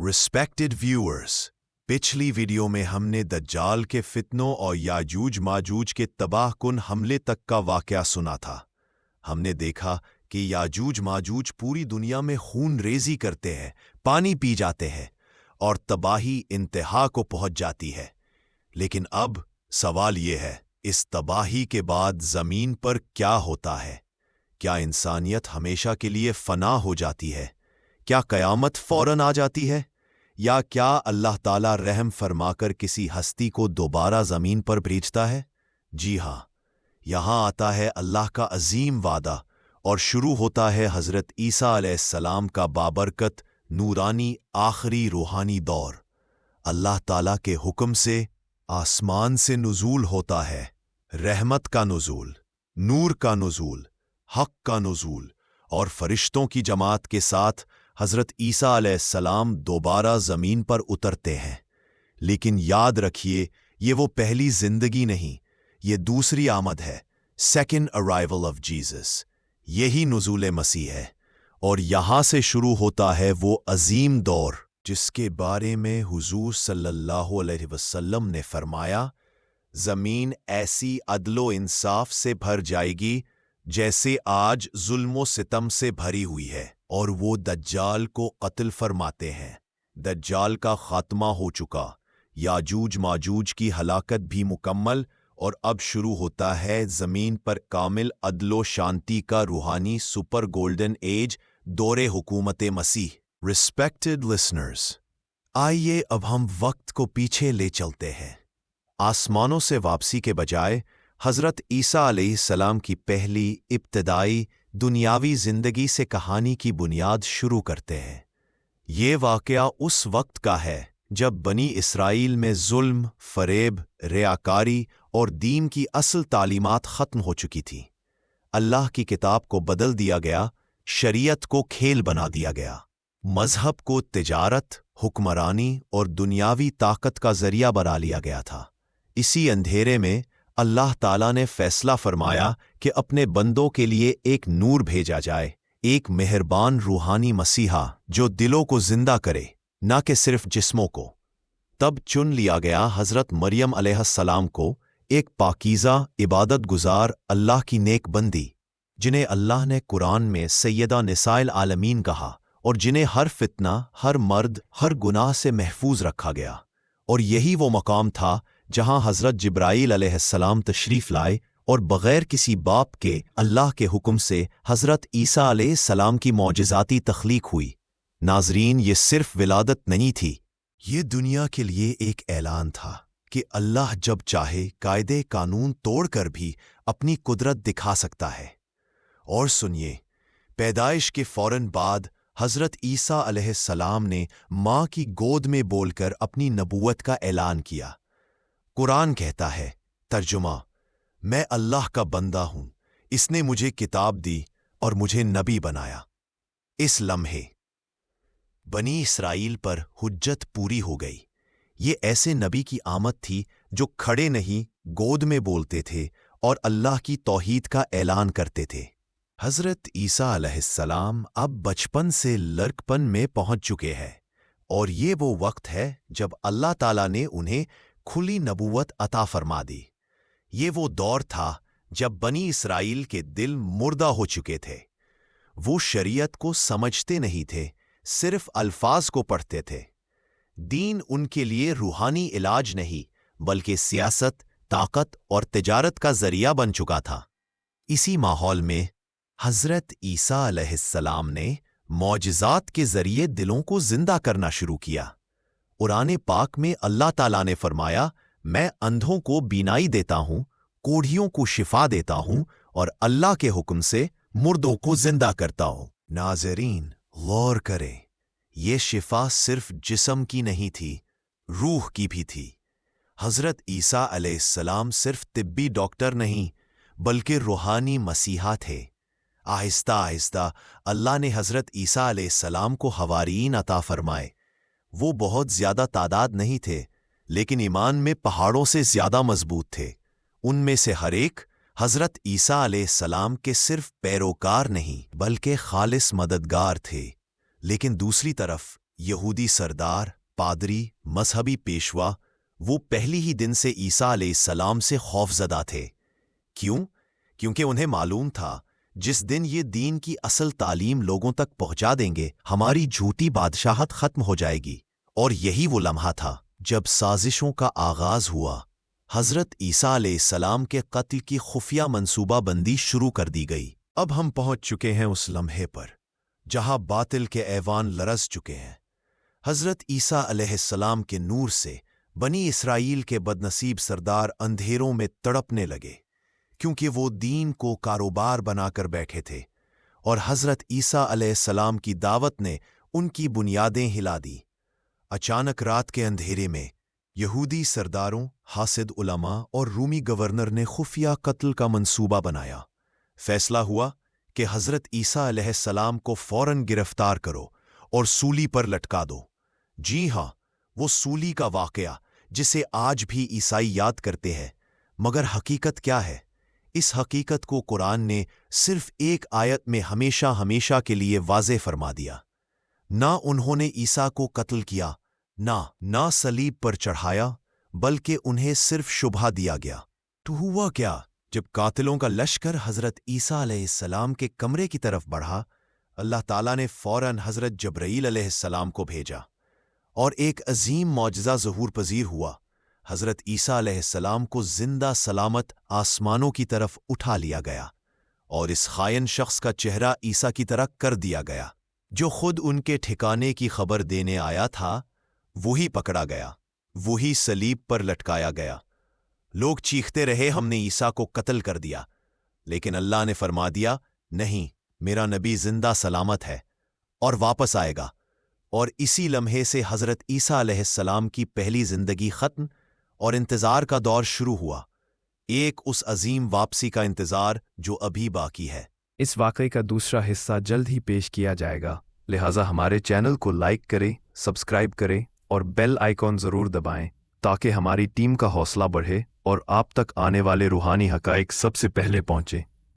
Respected viewers, पिछली video में हमने दज्जाल के फितनों और याजूज माजूज के तबाहकुन हमले तक का वाकया सुना था। हमने देखा कि याजूज माजूज पूरी दुनिया में खून रेजी करते हैं, पानी पी जाते हैं और तबाही इंतहा को पहुंच जाती है। लेकिन अब सवाल ये है, इस तबाही के बाद ज़मीन पर क्या होता है? क्या इंसानियत हमेशा के लिए फना हो जाती है? क्या क़यामत फ़ौरन आ जाती है? या क्या अल्लाह ताला रहम फरमाकर किसी हस्ती को दोबारा ज़मीन पर भेजता है? जी हाँ, यहाँ आता है अल्लाह का अजीम वादा और शुरू होता है हज़रत ईसा अलैहिस्सलाम का बाबरकत नूरानी आखिरी रूहानी दौर। अल्लाह ताला के हुक्म से आसमान से नुज़ूल होता है, रहमत का नुज़ूल, नूर का नुज़ूल, हक़ का नुज़ूल, और फरिश्तों की जमात के साथ हज़रत ईसा अलैहिस्सलाम दोबारा ज़मीन पर उतरते हैं। लेकिन याद रखिए, ये वो पहली ज़िंदगी नहीं, ये दूसरी आमद है, सेकेंड अराइवल ऑफ जीसस। यही नुज़ूल मसीह है और यहाँ से शुरू होता है वो अजीम दौर जिसके बारे में हुज़ूर सल्लल्लाहु अलैहि वसल्लम ने फरमाया, ज़मीन ऐसी अदलो इंसाफ से भर जाएगी जैसे आज जुल्मो सितम से भरी हुई है। और वो दज्जाल को कत्ल फरमाते हैं। दज्जाल का खात्मा हो चुका, याजूज माजूज की हलाकत भी मुकम्मल, और अब शुरू होता है ज़मीन पर कामिल अदलो शांति का रूहानी सुपर गोल्डन एज, दौरे हुकूमत मसीह। रिस्पेक्टेड लिसनर्स, आइए अब हम वक्त को पीछे ले चलते हैं। आसमानों से वापसी के बजाय हज़रत ईसा अलैहिस्सलाम की पहली इब्तदाई दुनियावी ज़िंदगी से कहानी की बुनियाद शुरू करते हैं। ये वाक़या उस वक्त का है जब बनी इसराइल में ज़ुल्म, फ़रेब, रियाकारी और दीन की असल तालीमात ख़त्म हो चुकी थी। अल्लाह की किताब को बदल दिया गया, शरीयत को खेल बना दिया गया, मज़हब को तिजारत, हुक्मरानी और दुनियावी ताकत का ज़रिया बना लिया गया था। इसी अंधेरे में अल्लाह ताला ने फैसला फरमाया कि अपने बंदों के लिए एक नूर भेजा जाए, एक मेहरबान रूहानी मसीहा जो दिलों को जिंदा करे, ना कि सिर्फ जिस्मों को। तब चुन लिया गया हज़रत मरियम अलैहिस्सलाम को, एक पाकीज़ा इबादत गुजार अल्लाह की नेक बंदी, जिन्हें अल्लाह ने कुरान में सैयदा निसाइल आलमीन कहा और जिन्हें हर फितना, हर मर्द, हर गुनाह से महफूज रखा गया। और यही वो मकाम था जहां हज़रत जिब्राईल अलैहिस्सलाम तशरीफ़ लाए और बग़ैर किसी बाप के अल्लाह के हुक्म से हज़रत ईसा अलैहिस्सलाम की मौजिज़ाती तख्लीक हुई। नाज़रीन, ये सिर्फ विलादत नहीं थी, ये दुनिया के लिए एक ऐलान था कि अल्लाह जब चाहे कायदे कानून तोड़कर भी अपनी कुदरत दिखा सकता है। और सुनिए, पैदाइश के फ़ौरन बाद हज़रत ईसा अलैहिस्सलाम ने माँ की गोद में बोलकर अपनी नबूवत का ऐलान किया। कुरान कहता है, तर्जुमा, मैं अल्लाह का बंदा हूं, इसने मुझे किताब दी और मुझे नबी बनाया। इस लम्हे बनी इसराइल पर हुज्जत पूरी हो गई। ये ऐसे नबी की आमद थी जो खड़े नहीं, गोद में बोलते थे और अल्लाह की तौहीद का ऐलान करते थे। हज़रत ईसा अलैहिस्सलाम अब बचपन से लड़कपन में पहुंच चुके हैं और ये वो वक्त है जब अल्लाह ताला ने उन्हें खुली नबूवत अता फरमा दी। ये वो दौर था जब बनी इसराइल के दिल मुर्दा हो चुके थे। वो शरीयत को समझते नहीं थे, सिर्फ अल्फाज को पढ़ते थे। दीन उनके लिए रूहानी इलाज नहीं, बल्कि सियासत, ताकत और तिजारत का जरिया बन चुका था। इसी माहौल में हज़रत ईसा अलैहिस्सलाम ने मौजिज़ात के जरिए दिलों को जिंदा करना शुरू किया। कुरान पाक में अल्लाह ताला ने फरमाया, मैं अंधों को बीनाई देता हूँ, कोढ़ियों को शिफा देता हूँ और अल्लाह के हुक्म से मुर्दों को जिंदा करता हूँ। नाज़रीन, गौर करें, ये शिफा सिर्फ जिस्म की नहीं थी, रूह की भी थी। हज़रत ईसा अलैहिस्सलाम सिर्फ तिब्बी डॉक्टर नहीं, बल्कि रूहानी मसीहा थे। आहिस्ता आहिस्ता अल्लाह ने हज़रत ईसा अलैहिस्सलाम को हवारीन अता फरमाए। वो बहुत ज़्यादा तादाद नहीं थे, लेकिन ईमान में पहाड़ों से ज़्यादा मजबूत थे। उनमें से हर एक हज़रत ईसा अलैहिस्सलाम के सिर्फ पैरोकार नहीं, बल्कि खालिस मददगार थे। लेकिन दूसरी तरफ यहूदी सरदार, पादरी, मजहबी पेशवा वो पहली ही दिन से ईसा अलैहिस्सलाम से खौफजदा थे। क्यों? क्योंकि उन्हें मालूम था जिस दिन ये दीन की असल तालीम लोगों तक पहुंचा देंगे, हमारी झूठी बादशाहत खत्म हो जाएगी। और यही वो लम्हा था जब साजिशों का आगाज हुआ। हजरत ईसा अलैहिस्सलाम के कत्ल की खुफिया मंसूबाबंदी शुरू कर दी गई। अब हम पहुंच चुके हैं उस लम्हे पर जहां बातिल के ऐवान लरस चुके हैं। हजरत ईसा अलैहिस्सलाम के नूर से बनी इसराइल के बदनसीब सरदार अंधेरों में तड़पने लगे, क्योंकि वो दीन को कारोबार बनाकर बैठे थे और हजरत ईसा अलैहिस्सलाम की दावत ने उनकी बुनियादें हिला दी। अचानक रात के अंधेरे में यहूदी सरदारों, हासिद उलमा और रूमी गवर्नर ने खुफिया कत्ल का मंसूबा बनाया। फैसला हुआ कि हजरत ईसा अलैहिस्सलाम को फौरन गिरफ्तार करो और सूली पर लटका दो। जी हाँ, वो सूली का वाकया जिसे आज भी ईसाई याद करते हैं। मगर हकीकत क्या है? इस हकीकत को कुरान ने सिर्फ एक आयत में हमेशा हमेशा के लिए वाज़े फरमा दिया। ना उन्होंने ईसा को कत्ल किया, ना सलीब पर चढ़ाया, बल्कि उन्हें सिर्फ शुबहा दिया गया। तो हुआ क्या? जब कातिलों का लश्कर हजरत ईसा अलैहिस्सलाम के कमरे की तरफ बढ़ा, अल्लाह ताला ने फौरन हजरत जबरील अलैहिस्सलाम को भेजा और एक अजीम मौजज़ा ज़हूर पजीर हुआ। हजरत ईसा अलैहिस्सलाम को जिंदा सलामत आसमानों की तरफ उठा लिया गया और इस खायन शख्स का चेहरा ईसा की तरह कर दिया गया। जो खुद उनके ठिकाने की खबर देने आया था, वही पकड़ा गया, वही सलीब पर लटकाया गया। लोग चीखते रहे, हमने ईसा को कत्ल कर दिया। लेकिन अल्लाह ने फरमा दिया, नहीं, मेरा नबी जिंदा सलामत है और वापस आएगा। और इसी लम्हे से हजरत ईसा अलैहिस्सलाम की पहली जिंदगी खत्म और इंतजार का दौर शुरू हुआ। एक उस अजीम वापसी का इंतजार जो अभी बाकी है। इस वाकये का दूसरा हिस्सा जल्द ही पेश किया जाएगा, लिहाजा हमारे चैनल को लाइक करें, सब्सक्राइब करें और बेल आइकॉन ज़रूर दबाएं ताकि हमारी टीम का हौसला बढ़े और आप तक आने वाले रूहानी हक़ाइक़ सबसे पहले पहुंचे।